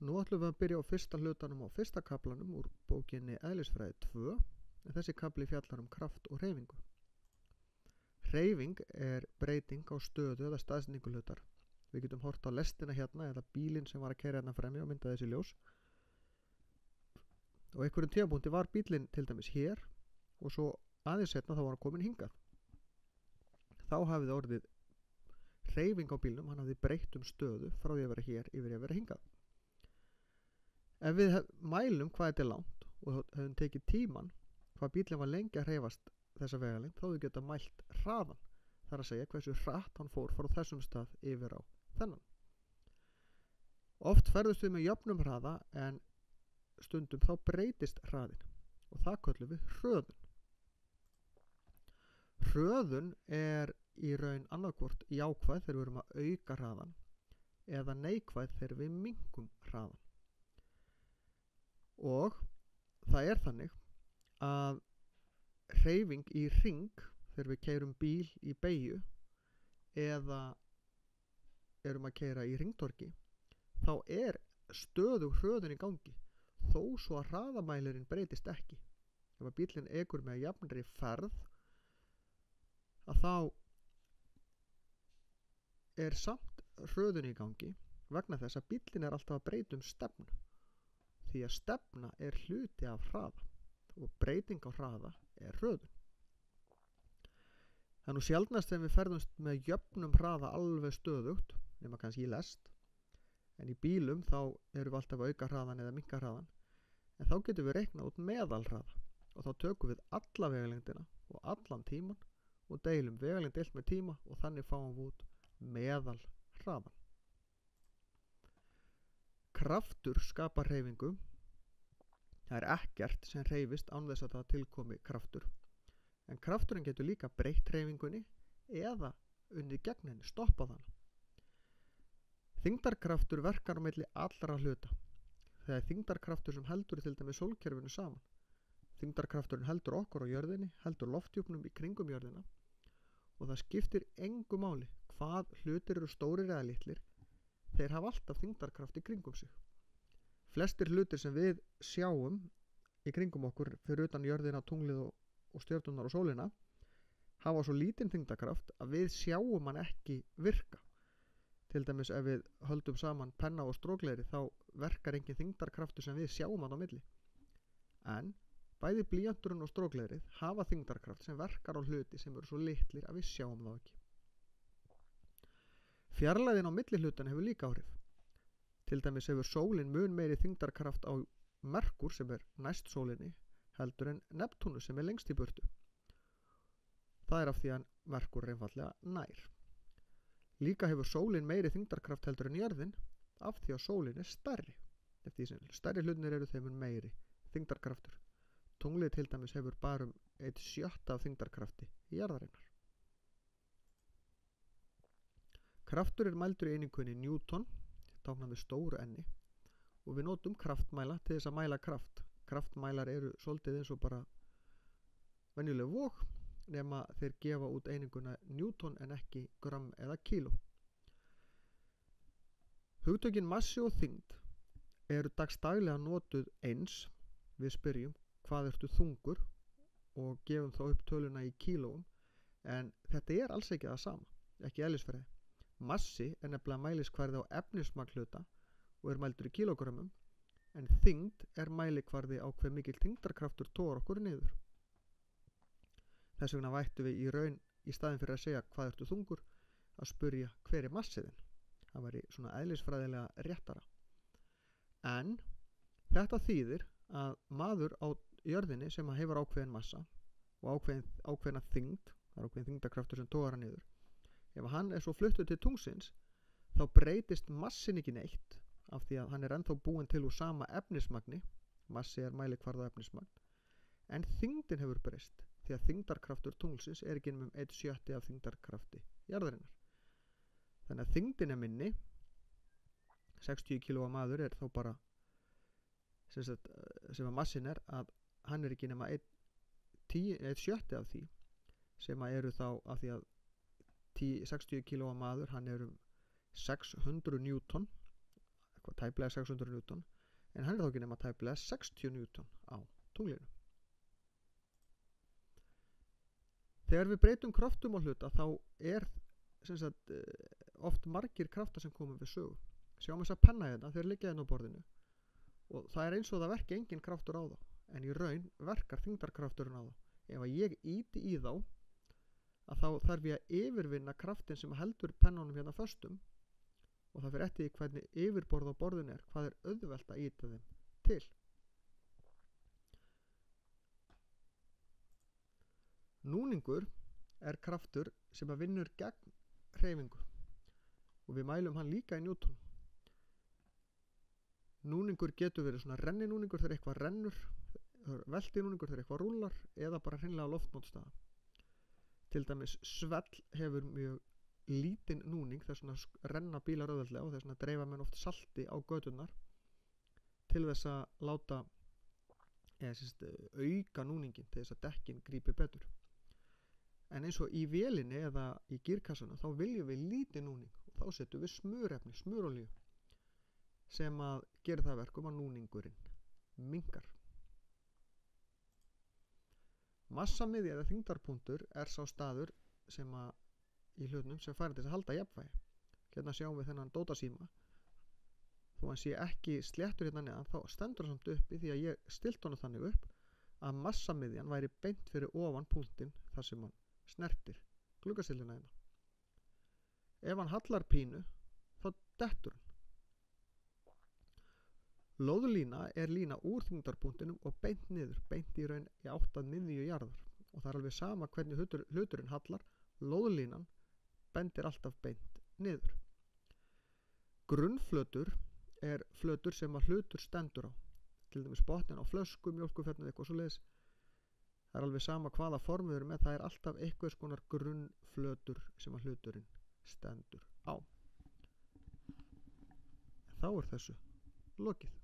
Nú ætlum við að byrja á fyrsta hlutanum á fyrsta kaflanum úr bókinni Eðlisfræði 2, en þessi kafli fjallar kraft og hreyfingu. Hreyfing breyting á stöðu eða staðsetningu hlutar. Við getum hort á lestina hérna eða bílinn sem var að keyra hérna fremmi og mynda þessi ljós. Og einhverjum tímapunkti var bílinn til dæmis hér og svo aðeins setna þá var hann komin hingað. Þá hafði orðið hreyfing á bílnum, hann hafði breytt stöðu frá því að vera hér yfir að vera hingað. Ef við mælum hvað þetta langt og hefum tekið tíman hvað bílinn var lengi að hreyfast þessa vegalengd, þá við geta mælt hraðan. Það að segja hversu hratt hann fór frá þessum stað yfir á þennan. Oft ferðumst við með jöfnum hraða en stundum þá breytist hraðin og það köllum við hröðun. Hröðun í raun annarkvort jákvæð þegar við erum að auka hraðan eða neikvæð þegar við minkum hraðan. Og það þannig að hreyfing í hring þegar við keyrum bíl í beygju eða erum að keyra í hringtorgi, þá stöðug hröðun í gangi þó svo að hraðamælirinn breytist ekki. Ef að bílinn ekur með jafnri ferð að þá samt hröðun í gangi vegna þess að bílinn alltaf að breyta stefnu. Því að stefna hluti af hraða og breyting á hraða hröðun. Það nú sjaldnast þegar við ferðumst með jöfnum hraða alveg stöðugt, nema kannski í lest, en í bílum þá erum við alltaf að auka hraðan eða minnka hraðan, en þá getum við reiknað út meðalhraða og þá tökum við alla vegalengdina og allan tíman og deilum vegalengd deilt með tíma og þannig fáum við út meðalhraðan. Kraftur skapar hreyfingu. Það ekkert sem hreyfist án þess að það tilkomi kraftur. En krafturinn getur líka breytt hreyfingunni eða unnið gegn henni, stoppað hana. Þyngdarkraftur verkar á milli allra hluta. Það þyngdarkraftur sem heldur til dæmis sólkerfinu saman. Þyngdarkrafturinn heldur okkur á jörðinni, heldur lofthjúpnum í kringum jörðina og það skiptir engu máli hvað hlutir eru stórir eða litlir. Þeir hafa alltaf þyngdarkraft í kringum sig. Flestir hlutir sem við sjáum í kringum okkur fyrir utan jörðina, tunglið og stjörnurnar og sólina hafa svo lítinn þyngdarkraft að við sjáum hann ekki virka. Til dæmis ef við höldum saman penna og stróklegri þá verkar engin þyngdarkraftur sem við sjáum hann á milli. En bæði blýanturinn og stróklegrið hafa þyngdarkraft sem verkar á hluti sem eru svo litlir að við sjáum þá ekki. Fjarlægðin á milli hlutana hefur líka áhrif. Til dæmis hefur sólin mun meiri þyngdarkraft á Merkur sem næst sólinni heldur en Neptúnus sem lengst í burtu. Það af því að Merkur einfaldlega nær. Líka hefur sólin meiri þyngdarkraft heldur en jörðin af því að sólin stærri. Eftir því sem stærri hlutinir eru þeim meiri þyngdarkraftur. Tunglið til dæmis hefur bara 1/6 af þyngdarkrafti jarðarinnar. Kraftur mældur í einingunni Newton, táknað með stóru enni, og við notum kraftmæla til þess að mæla kraft. Kraftmælar eru svolítið eins og bara venjuleg vog, nema þeir gefa út eininguna Newton en ekki gram eða kíló. Hugtökin massi og þyngd eru dagsdaglega notuð eins. Við spyrjum hvað ertu þungur og gefum þá upp töluna í kílóum, en þetta alls ekki það sama, ekki eðlisfræði. Massi nefnilega mælikvarði á efnismagn hluta og mældur í kílógrömmum, en þyngd mælikvarði á hve mikill þyngdarkraftur togar okkur niður. Þess vegna vættum við í raun, í staðinn fyrir að segja hvað ertu þungur, að spyrja hver massiðinn. Það væri svona eðlisfræðilega réttara. En þetta þýðir að maður á jörðinni sem hefur ákveðin massa og ákveðina þyngd, það ákveðin þyngdarkraftur sem togar hann niður, ef hann svo fluttur til tungsins, þá breytist massin ekki neitt af því að hann ennþá búinn til úr sama efnismagni, massi mælikvarði á efnismagn, en þyngdin hefur breyst því að þyngdarkraftur tunglsins ekki um 1/6 af þyngdarkrafti jarðarinnar. Þannig að þyngdin minni, 60 kg maður þá bara, sem að massin að hann ekki nema 1/6 af því, sem eru þá af því að 60 kg maður, hann um 600 Newton, tæplega 600 Newton, en hann er þá ekki nema tæplega 60 Newton á tunglinu. Þegar við breytum kraftum á hluta þá er oft margir kraftar sem koma við sögu. Sjáum þess að penna hérna, þeir liggja hérna á borðinu og það er eins og það verki engin kraftur á þá, en í raun verkar þyngdarkrafturinn á þá. Ef að ég ýti í þá, að þá þarf ég að yfirvinna kraftin sem heldur pennunum hérna föstum, og það fyrir eftir hvernig yfirborð á borðinu er, hvað er auðvelt að ýta þeim til. Núningur er kraftur sem að vinnur gegn hreyfingu og við mælum hann líka í Newton. Núningur getur verið svona renninúningur þegar eitthvað rennur, veltinúningur þegar eitthvað rúllar eða bara hreinlega loftmótstaða. Til dæmis svell hefur mjög lítinn núning, þess að renna bílar auðveldlega og þess að dreifa menn oft salti á göturnar til þess að láta auka núningin til þess að dekkin grípi betur. En eins og í vélinni eða í gírkassanum þá viljum við lítinn núning og þá setjum við smurefni, smurolíu, sem að gera það verkum að núningurinn minnkar. Massamiðja eða þyngdarpunktur er sá staður sem að í hlutnum sem færir til þess að halda jafnvægi. Hérna sjáum við þennan dótasíma. Þó hann sé ekki sléttur hérna neðan, þá stendur hann samt uppi því að ég stilt honum þannig upp að massamiðjan væri beint fyrir ofan punktinn þar sem hann snertir gluggastilluna hérna. Ef hann hallar pínu, þá dettur hann. Lóðlína er lína úr þyngdarpunktinum og beint niður, beint í raun í átt að miðju jarðar. Og það er alveg sama hvernig hluturinn hallar, lóðlínan bendir alltaf beint niður. Grunnflötur er flötur sem að hlutur stendur á. Til dæmis botnin á flösku, mjólkurfernu, eitthvað svoleiðis. Það er alveg sama hvaða form við erum með, það er alltaf einhvers konar grunnflötur sem að hluturinn stendur á. Þá er þessu lokið.